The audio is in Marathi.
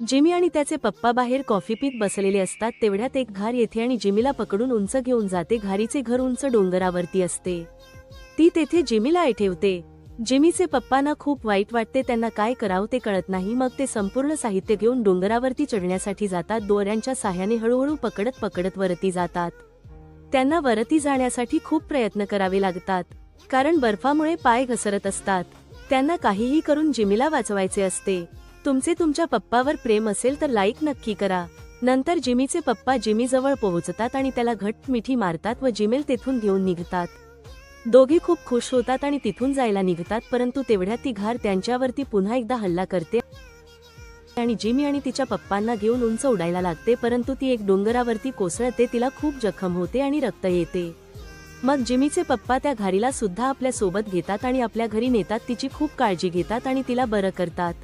जिमी आणि त्याचे पप्पा बाहेर कॉफी पीत बसलेले असतात तेवढ्यात एक घार येते आणि जिमीला पकडून उंच घेऊन जाते। घारीचे घर उंच डोंगरावरती असते। ती तेथे जिमीला ठेवते। जिमीचे पप्पांना खूप वाईट वाटते, त्यांना काय करावं ते कळत नाही। मग ते संपूर्ण साहित्य घेऊन डोंगरावरती चढण्यासाठी जातात। दोऱ्यांच्या साह्याने हळूहळू पकडत पकडत वरती जातात। त्यांना वरती जाण्यासाठी खूप प्रयत्न करावे लागतात, कारण बर्फामुळे पाय घसरत असतात। त्यांना काहीही करून जिमीला वाचवायचे असते। तुमचे तुमच्या पप्पावर प्रेम असेल तर लाईक नक्की करा। नंतर जिमीचे पप्पा जिमीजवळ पोहोचतात आणि त्याला घट्ट मिठी मारतात व जिमीला तेथून घेऊन निघतात। दोघे खूप खुश होतात आणि तिथून जायला निघतात, परंतु तेवढ्यात ती घार त्यांच्यावरती पुन्हा एकदा हल्ला करते आणि जिमी आणि तिच्या पप्पांना घेऊन उंच उडायला लागते, परंतु ती एक डोंगरावरती कोसळते। तिला खूप जखम होते आणि रक्त येते। मग जिमीचे पप्पा त्या घारीला सुद्धा आपल्या सोबत घेतात आणि आपल्या घरी नेतात। तिची खूप काळजी घेतात आणि तिला बरं करतात।